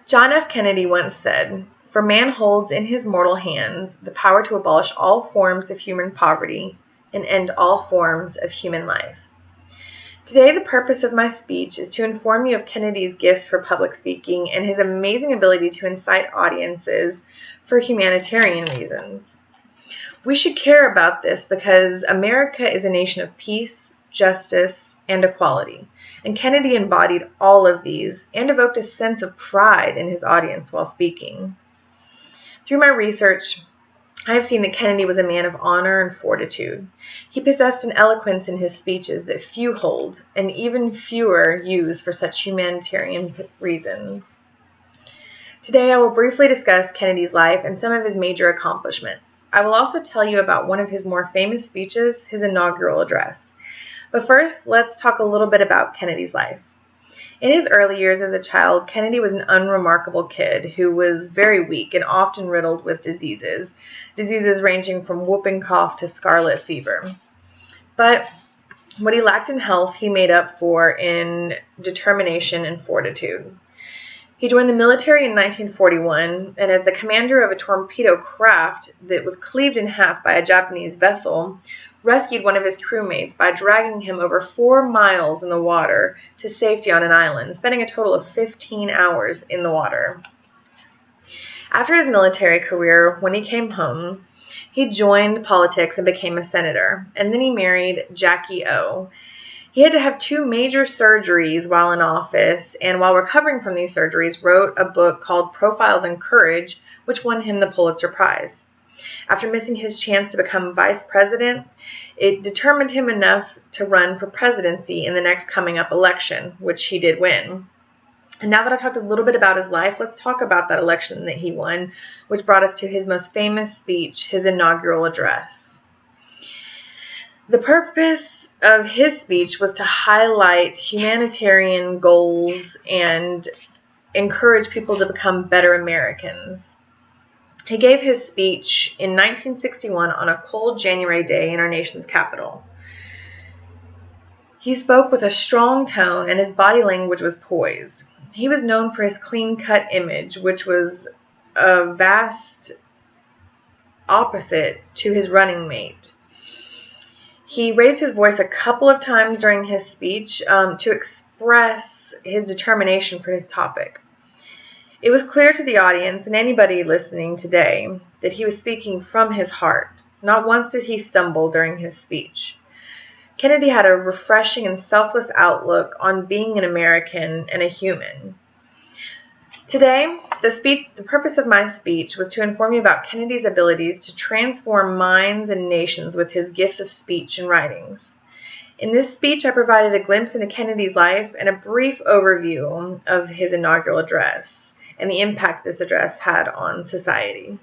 John F. Kennedy once said, "For man holds in his mortal hands the power to abolish all forms of human poverty and end all forms of human life." Today, the purpose of my speech is to inform you of Kennedy's gifts for public speaking and his amazing ability to incite audiences for humanitarian reasons. We should care about this because America is a nation of peace, justice, and equality, and Kennedy embodied all of these and evoked a sense of pride in his audience while speaking. Through my research, I have seen that Kennedy was a man of honor and fortitude. He possessed an eloquence in his speeches that few hold, and even fewer use for such humanitarian reasons. Today, I will briefly discuss Kennedy's life and some of his major accomplishments. I will also tell you about one of his more famous speeches, his inaugural address. But first, let's talk a little bit about Kennedy's life. In his early years as a child, Kennedy was an unremarkable kid who was very weak and often riddled with diseases ranging from whooping cough to scarlet fever. But what he lacked in health, he made up for in determination and fortitude. He joined the military in 1941, and as the commander of a torpedo craft that was cleaved in half by a Japanese vessel, rescued one of his crewmates by dragging him over 4 miles in the water to safety on an island, spending a total of 15 hours in the water. After his military career, when he came home, he joined politics and became a senator, and then he married Jackie O. He had to have 2 major surgeries while in office, and while recovering from these surgeries, wrote a book called Profiles in Courage, which won him the Pulitzer Prize. After missing his chance to become vice president, it determined him enough to run for presidency in the next coming up election, which he did win. And now that I've talked a little bit about his life, let's talk about that election that he won, which brought us to his most famous speech, his inaugural address. The purpose of his speech was to highlight humanitarian goals and encourage people to become better Americans. He gave his speech in 1961 on a cold January day in our nation's capital. He spoke with a strong tone, and his body language was poised. He was known for his clean-cut image, which was a vast opposite to his running mate. He raised his voice a couple of times during his speech to express his determination for his topic. It was clear to the audience and anybody listening today that he was speaking from his heart. Not once did he stumble during his speech. Kennedy had a refreshing and selfless outlook on being an American and a human. Today, the purpose of my speech was to inform you about Kennedy's abilities to transform minds and nations with his gifts of speech and writings. In this speech, I provided a glimpse into Kennedy's life and a brief overview of his inaugural address and the impact this address had on society.